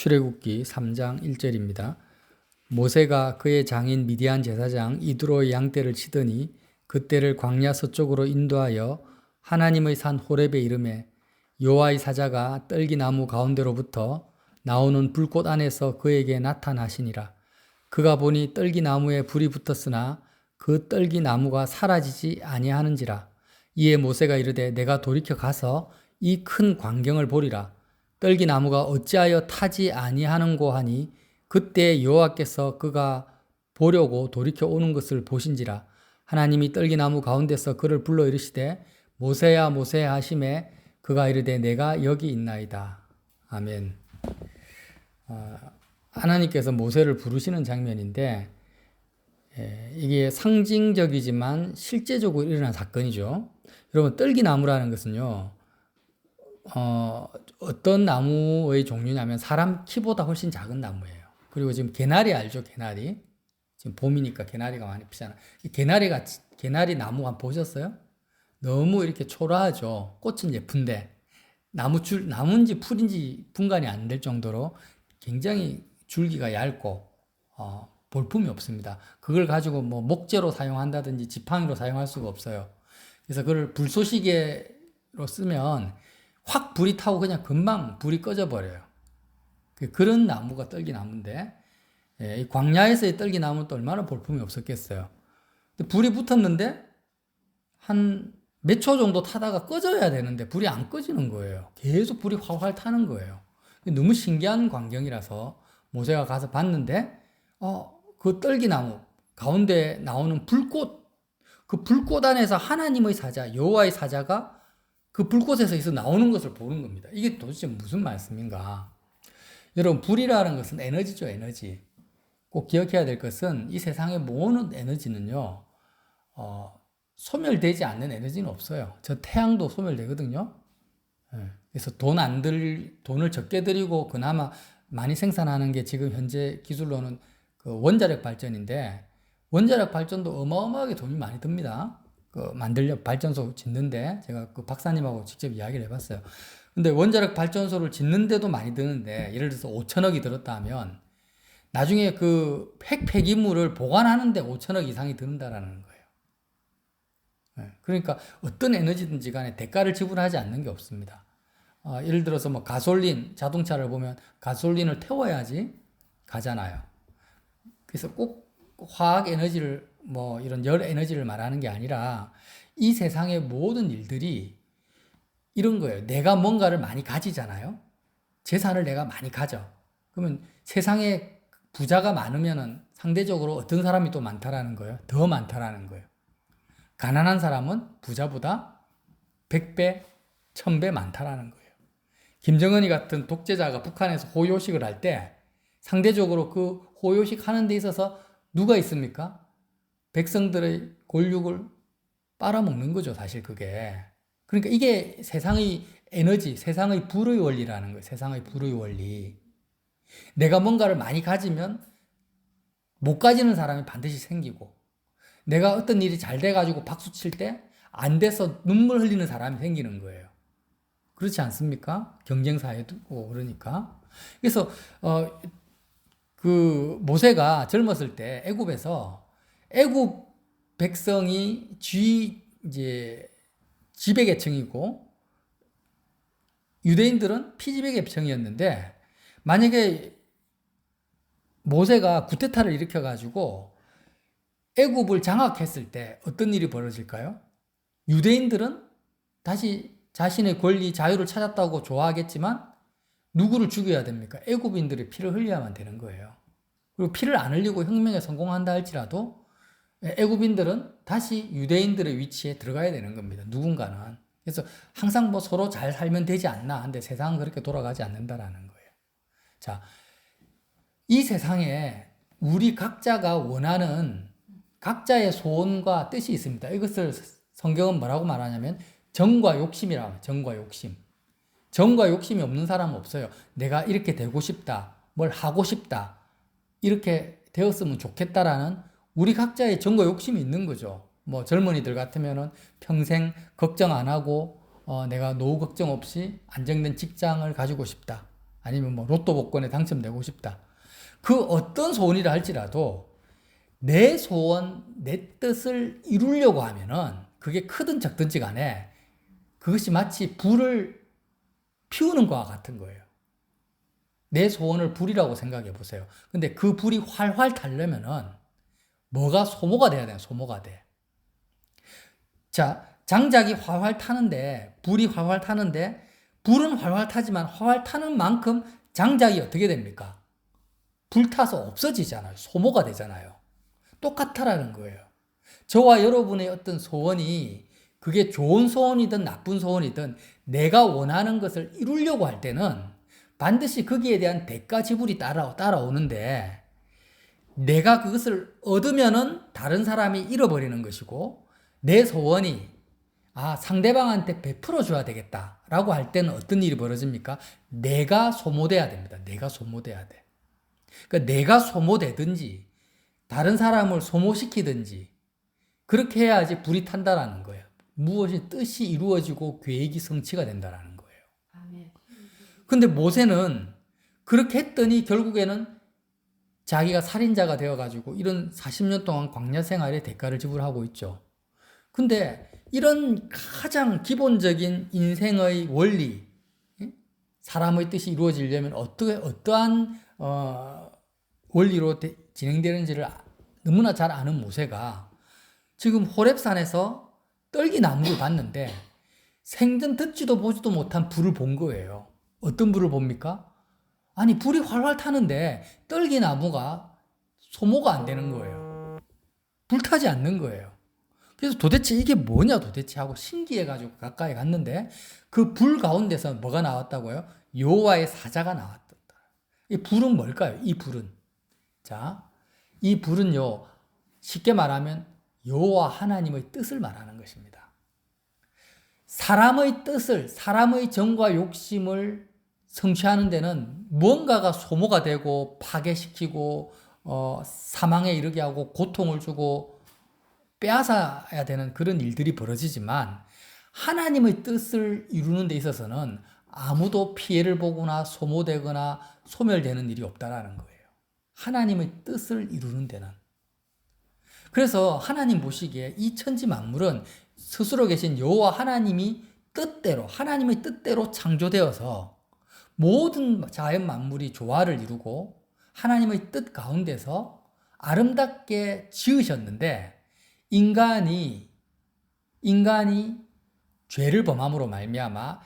출애굽기 3장 1절입니다. 모세가 그의 장인 미디안 제사장 이드로의 양떼를 치더니 그떼를 광야 서쪽으로 인도하여 하나님의 산 호렙에 이르매 여호와의 사자가 떨기나무 가운데로부터 나오는 불꽃 안에서 그에게 나타나시니라. 그가 보니 떨기나무에 불이 붙었으나 그 떨기나무가 사라지지 아니하는지라. 이에 모세가 이르되 내가 돌이켜 가서 이 큰 광경을 보리라. 떨기나무가 어찌하여 타지 아니하는고 하니 그때 여호와께서 그가 보려고 돌이켜 오는 것을 보신지라. 하나님이 떨기나무 가운데서 그를 불러 이르시되 모세야 모세야 하시매 그가 이르되 내가 여기 있나이다. 아멘. 하나님께서 모세를 부르시는 장면인데 이게 상징적이지만 실제적으로 일어난 사건이죠. 여러분 떨기나무라는 것은요. 어떤 나무의 종류냐면 사람 키보다 훨씬 작은 나무예요. 그리고 지금 개나리 알죠? 개나리. 지금 봄이니까 개나리가 많이 피잖아. 개나리 나무 한번 보셨어요? 너무 이렇게 초라하죠. 꽃은 예쁜데 나무인지 풀인지 분간이 안 될 정도로 굉장히 줄기가 얇고 볼품이 없습니다. 그걸 가지고 뭐 목재로 사용한다든지 지팡이로 사용할 수가 없어요. 그래서 그걸 불쏘시개로 쓰면 확 불이 타고 그냥 금방 불이 꺼져 버려요. 그런 나무가 떨기나무인데 이 광야에서의 떨기나무는 또 얼마나 볼품이 없었겠어요. 근데 불이 붙었는데 한 몇 초 정도 타다가 꺼져야 되는데 불이 안 꺼지는 거예요. 계속 불이 활활 타는 거예요. 너무 신기한 광경이라서 모세가 가서 봤는데 그 떨기나무 가운데 나오는 불꽃, 그 불꽃 안에서 하나님의 사자, 여호와의 사자가 그 불꽃에서 나오는 것을 보는 겁니다. 이게 도대체 무슨 말씀인가? 여러분, 불이라는 것은 에너지죠, 에너지. 꼭 기억해야 될 것은 이 세상의 모든 에너지는요, 소멸되지 않는 에너지는 없어요. 저 태양도 소멸되거든요. 그래서 돈을 적게 들이고 그나마 많이 생산하는 게 지금 현재 기술로는 그 원자력 발전인데, 원자력 발전도 어마어마하게 돈이 많이 듭니다. 발전소 짓는데, 제가 그 박사님하고 직접 이야기를 해봤어요. 근데 원자력 발전소를 짓는데도 많이 드는데, 예를 들어서 5천억이 들었다 하면, 나중에 그 핵 폐기물을 보관하는데 5천억 이상이 드는다라는 거예요. 그러니까 어떤 에너지든지 간에 대가를 지불하지 않는 게 없습니다. 예를 들어서 뭐 가솔린, 자동차를 보면 가솔린을 태워야지 가잖아요. 그래서 꼭 화학 에너지를 뭐 이런 열 에너지를 말하는 게 아니라 이 세상의 모든 일들이 이런 거예요. 내가 뭔가를 많이 가지잖아요. 재산을 내가 많이 가져. 그러면 세상에 부자가 많으면은 상대적으로 어떤 사람이 또 많다라는 거예요. 더 많다라는 거예요. 가난한 사람은 부자보다 100배, 1000배 많다라는 거예요. 김정은이 같은 독재자가 북한에서 호요식을 할 때 상대적으로 그 호요식 하는 데 있어서 누가 있습니까? 백성들의 골육을 빨아먹는 거죠, 사실 그게. 그러니까 이게 세상의 에너지, 세상의 불의 원리라는 거예요. 세상의 불의 원리. 내가 뭔가를 많이 가지면 못 가지는 사람이 반드시 생기고, 내가 어떤 일이 잘 돼가지고 박수 칠 때 안 돼서 눈물 흘리는 사람이 생기는 거예요. 그렇지 않습니까? 경쟁사회도 그러니까. 그래서 그 모세가 젊었을 때 애굽에서 애굽 백성이 이제 지배 계층이고 유대인들은 피지배 계층이었는데, 만약에 모세가 쿠데타를 일으켜가지고 애굽을 장악했을 때 어떤 일이 벌어질까요? 유대인들은 다시 자신의 권리, 자유를 찾았다고 좋아하겠지만 누구를 죽여야 됩니까? 애굽인들의 피를 흘려야만 되는 거예요. 그리고 피를 안 흘리고 혁명에 성공한다 할지라도 애굽인들은 다시 유대인들의 위치에 들어가야 되는 겁니다. 누군가는. 그래서 항상 뭐 서로 잘 살면 되지 않나. 근데 세상은 그렇게 돌아가지 않는다라는 거예요. 자, 이 세상에 우리 각자가 원하는 각자의 소원과 뜻이 있습니다. 이것을 성경은 뭐라고 말하냐면 정과 욕심이라고 합니다. 정과 욕심. 정과 욕심이 없는 사람은 없어요. 내가 이렇게 되고 싶다. 뭘 하고 싶다. 이렇게 되었으면 좋겠다라는 우리 각자의 정과 욕심이 있는 거죠. 뭐 젊은이들 같으면은 평생 걱정 안 하고 내가 노후 걱정 없이 안정된 직장을 가지고 싶다. 아니면 뭐 로또 복권에 당첨되고 싶다. 그 어떤 소원이라 할지라도 내 소원, 내 뜻을 이루려고 하면은 그게 크든 작든지 간에 그것이 마치 불을 피우는 것과 같은 거예요. 내 소원을 불이라고 생각해 보세요. 근데 그 불이 활활 타려면은 뭐가 소모가 돼야 돼요. 소모가 돼. 자, 장작이 활활 타는데, 불이 활활 타는데, 불은 활활 타지만 활활 타는 만큼 장작이 어떻게 됩니까? 불타서 없어지잖아요. 소모가 되잖아요. 똑같다라는 거예요. 저와 여러분의 어떤 소원이 그게 좋은 소원이든 나쁜 소원이든 내가 원하는 것을 이루려고 할 때는 반드시 거기에 대한 대가 지불이 따라오는데 내가 그것을 얻으면은 다른 사람이 잃어버리는 것이고 내 소원이 상대방한테 베풀어 줘야 되겠다라고 할 때는 어떤 일이 벌어집니까? 내가 소모돼야 됩니다. 내가 소모돼야 돼. 그러니까 내가 소모되든지 다른 사람을 소모시키든지 그렇게 해야지 불이 탄다라는 거예요. 무엇이 뜻이 이루어지고 계획이 성취가 된다라는 거예요. 근데 모세는 그렇게 했더니 결국에는 자기가 살인자가 되어가지고 이런 40년 동안 광야 생활의 대가를 지불하고 있죠. 근데 이런 가장 기본적인 인생의 원리, 사람의 뜻이 이루어지려면 어떠한 원리로 진행되는지를 너무나 잘 아는 모세가 지금 호렙산에서 떨기나무를 봤는데 생전 듣지도 보지도 못한 불을 본 거예요. 어떤 불을 봅니까? 아니, 불이 활활 타는데 떨기나무가 소모가 안 되는 거예요. 불타지 않는 거예요. 그래서 도대체 이게 뭐냐 도대체 하고 신기해가지고 가까이 갔는데 그 불 가운데서 뭐가 나왔다고요? 여호와의 사자가 나왔다. 이 불은 뭘까요? 이 불은. 자, 이 불은요, 쉽게 말하면 여호와 하나님의 뜻을 말하는 것입니다. 사람의 뜻을, 사람의 정과 욕심을 성취하는 데는 무언가가 소모가 되고 파괴시키고 사망에 이르게 하고 고통을 주고 빼앗아야 되는 그런 일들이 벌어지지만 하나님의 뜻을 이루는 데 있어서는 아무도 피해를 보거나 소모되거나 소멸되는 일이 없다라는 거예요. 하나님의 뜻을 이루는 데는. 그래서 하나님 보시기에 이 천지 만물은 스스로 계신 여호와 하나님의 뜻대로 창조되어서 모든 자연 만물이 조화를 이루고 하나님의 뜻 가운데서 아름답게 지으셨는데 인간이 죄를 범함으로 말미암아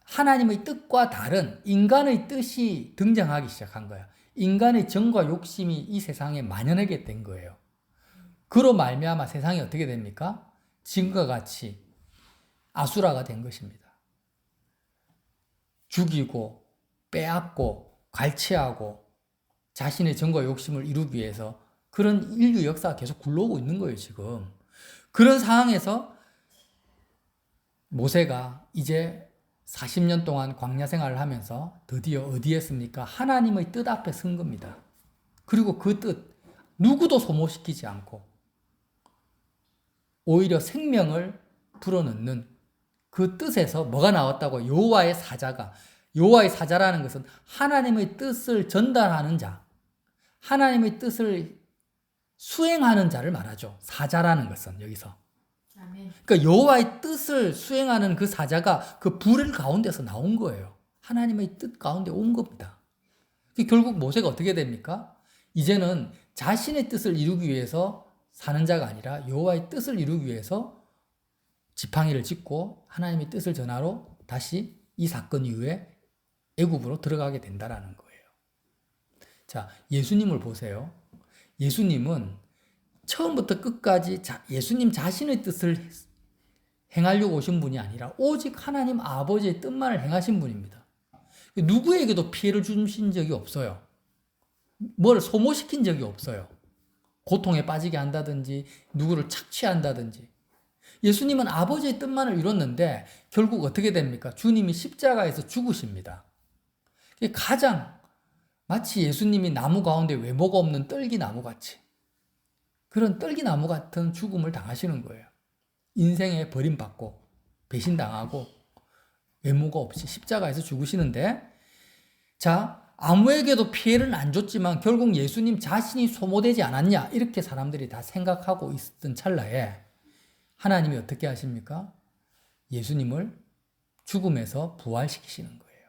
하나님의 뜻과 다른 인간의 뜻이 등장하기 시작한 거야. 인간의 정과 욕심이 이 세상에 만연하게 된 거예요. 그로 말미암아 세상이 어떻게 됩니까? 지금과 같이 아수라가 된 것입니다. 죽이고 빼앗고 갈취하고 자신의 정과 욕심을 이루기 위해서 그런 인류 역사가 계속 굴러오고 있는 거예요, 지금. 그런 상황에서 모세가 이제 40년 동안 광야 생활을 하면서 드디어 어디에 씁니까? 하나님의 뜻 앞에 선 겁니다. 그리고 그 뜻, 누구도 소모시키지 않고 오히려 생명을 불어넣는 그 뜻에서 뭐가 나왔다고? 여호와의 사자라는 것은 하나님의 뜻을 전달하는 자, 하나님의 뜻을 수행하는 자를 말하죠. 사자라는 것은 여기서. 그러니까 여호와의 뜻을 수행하는 그 사자가 그 불 가운데서 나온 거예요. 하나님의 뜻 가운데 온 겁니다. 결국 모세가 어떻게 됩니까? 이제는 자신의 뜻을 이루기 위해서 사는 자가 아니라 여호와의 뜻을 이루기 위해서 지팡이를 짚고 하나님의 뜻을 전하러 다시 이 사건 이후에 애굽으로 들어가게 된다라는 거예요. 자, 예수님을 보세요. 예수님은 처음부터 끝까지 예수님 자신의 뜻을 행하려고 오신 분이 아니라 오직 하나님 아버지의 뜻만을 행하신 분입니다. 누구에게도 피해를 주신 적이 없어요. 뭘 소모시킨 적이 없어요. 고통에 빠지게 한다든지 누구를 착취한다든지. 예수님은 아버지의 뜻만을 이뤘는데 결국 어떻게 됩니까? 주님이 십자가에서 죽으십니다. 가장 마치 예수님이 나무 가운데 외모가 없는 떨기나무 같이 그런 떨기나무 같은 죽음을 당하시는 거예요. 인생에 버림받고 배신당하고 외모가 없이 십자가에서 죽으시는데 자, 아무에게도 피해를 안 줬지만 결국 예수님 자신이 소모되지 않았냐? 이렇게 사람들이 다 생각하고 있었던 찰나에 하나님이 어떻게 하십니까? 예수님을 죽음에서 부활시키시는 거예요.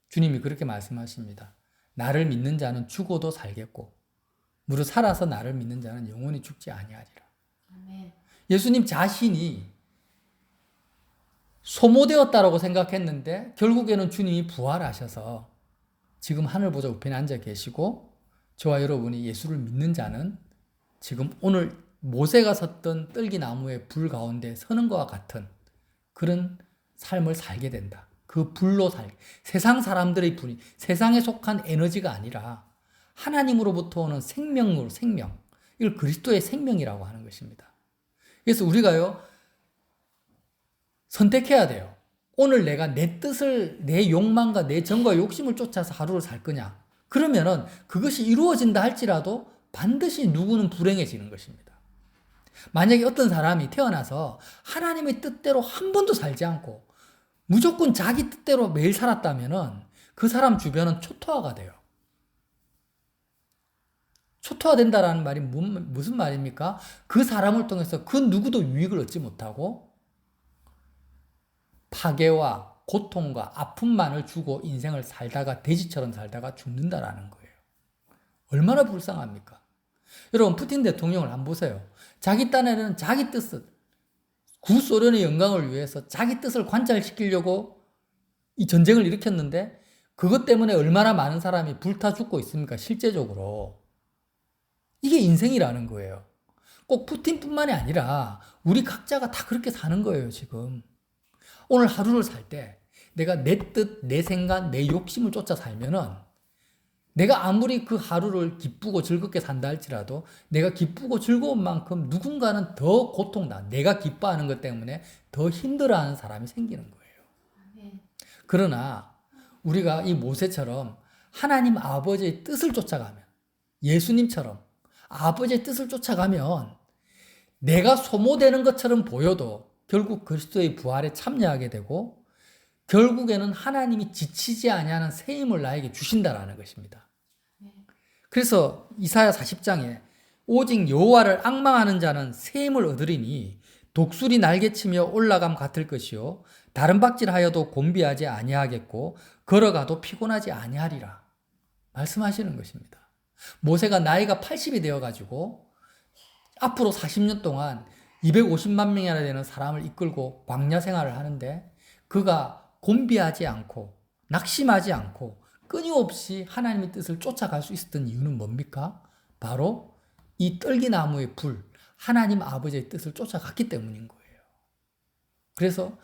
주님이 그렇게 말씀하십니다. 나를 믿는 자는 죽어도 살겠고 무릇 살아서 나를 믿는 자는 영원히 죽지 아니하리라. 아멘. 예수님 자신이 소모되었다라고 생각했는데 결국에는 주님이 부활하셔서 지금 하늘 보좌 우편에 앉아 계시고 저와 여러분이 예수를 믿는 자는 지금 오늘 모세가 섰던 떨기나무의 불 가운데 서는 것과 같은 그런 삶을 살게 된다. 그 불로 세상 사람들의 불이 세상에 속한 에너지가 아니라 하나님으로부터 오는 생명으로 생명. 이걸 그리스도의 생명이라고 하는 것입니다. 그래서 우리가요 선택해야 돼요. 오늘 내가 내 뜻을 내 욕망과 내 정과 욕심을 쫓아서 하루를 살 거냐? 그러면은 그것이 이루어진다 할지라도 반드시 누구는 불행해지는 것입니다. 만약에 어떤 사람이 태어나서 하나님의 뜻대로 한 번도 살지 않고 무조건 자기 뜻대로 매일 살았다면은 그 사람 주변은 초토화가 돼요. 초토화된다라는 말이 무슨 말입니까? 그 사람을 통해서 그 누구도 유익을 얻지 못하고 파괴와 고통과 아픔만을 주고 인생을 살다가 돼지처럼 살다가 죽는다라는 거예요. 얼마나 불쌍합니까? 여러분 푸틴 대통령을 한번 보세요. 자기 딴에는 자기 뜻을 구소련의 영광을 위해서 자기 뜻을 관철시키려고 이 전쟁을 일으켰는데 그것 때문에 얼마나 많은 사람이 불타 죽고 있습니까? 실제적으로. 이게 인생이라는 거예요. 꼭 푸틴뿐만이 아니라 우리 각자가 다 그렇게 사는 거예요, 지금. 오늘 하루를 살 때 내가 내 뜻, 내 생각, 내 욕심을 쫓아 살면은 내가 아무리 그 하루를 기쁘고 즐겁게 산다 할지라도 내가 기쁘고 즐거운 만큼 누군가는 더 고통다. 내가 기뻐하는 것 때문에 더 힘들어하는 사람이 생기는 거예요. 그러나 우리가 이 모세처럼 하나님 아버지의 뜻을 쫓아가면 예수님처럼 아버지의 뜻을 쫓아가면 내가 소모되는 것처럼 보여도 결국 그리스도의 부활에 참여하게 되고 결국에는 하나님이 지치지 아니하는 새 힘을 나에게 주신다라는 것입니다. 그래서 이사야 40장에 오직 여호와를 앙망하는 자는 새 힘을 얻으리니 독수리 날개치며 올라감 같을 것이요 다른 박질하여도 곤비하지 아니하겠고 걸어가도 피곤하지 아니하리라 말씀하시는 것입니다. 모세가 나이가 80이 되어가지고 앞으로 40년 동안 250만 명이나 되는 사람을 이끌고 광야 생활을 하는데 그가 곤비하지 않고 낙심하지 않고 끊임없이 하나님의 뜻을 쫓아갈 수 있었던 이유는 뭡니까? 바로 이 떨기나무의 불, 하나님 아버지의 뜻을 쫓아갔기 때문인 거예요. 그래서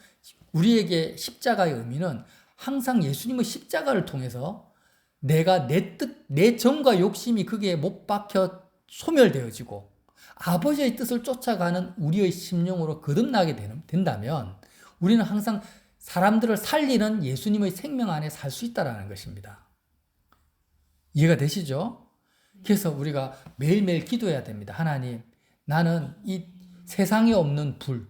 우리에게 십자가의 의미는 항상 예수님의 십자가를 통해서 내가 내 뜻, 내 정과 욕심이 거기에 못 박혀 소멸되어지고 아버지의 뜻을 쫓아가는 우리의 심령으로 거듭나게 된다면 우리는 항상 사람들을 살리는 예수님의 생명 안에 살 수 있다는 것입니다. 이해가 되시죠? 그래서 우리가 매일매일 기도해야 됩니다. 하나님, 나는 이 세상에 없는 불,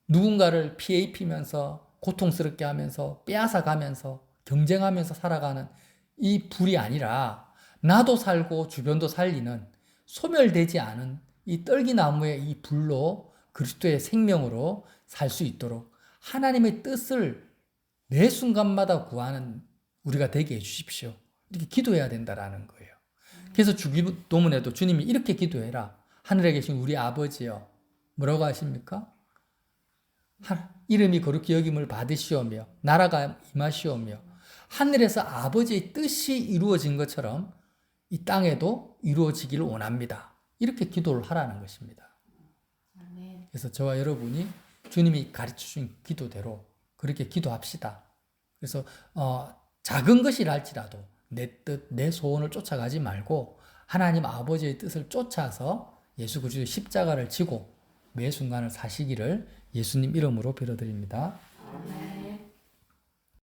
누군가를 피해 입히면서 고통스럽게 하면서 빼앗아가면서 경쟁하면서 살아가는 이 불이 아니라 나도 살고 주변도 살리는 소멸되지 않은 이 떨기나무의 이 불로 그리스도의 생명으로 살 수 있도록 하나님의 뜻을 매 순간마다 구하는 우리가 되게 해주십시오. 이렇게 기도해야 된다라는 거예요. 그래서 주기도문에도 주님이 이렇게 기도해라. 하늘에 계신 우리 아버지여. 뭐라고 하십니까? 이름이 거룩히 여김을 받으시오며 나라가 임하시오며 하늘에서 아버지의 뜻이 이루어진 것처럼 이 땅에도 이루어지기를 원합니다. 이렇게 기도를 하라는 것입니다. 그래서 저와 여러분이 주님이 가르쳐준 기도대로 그렇게 기도합시다. 그래서 작은 것이라 할지라도 내 뜻, 내 소원을 쫓아가지 말고 하나님 아버지의 뜻을 쫓아서 예수 그리스도의 십자가를 지고 매 순간을 사시기를 예수님 이름으로 빌어드립니다.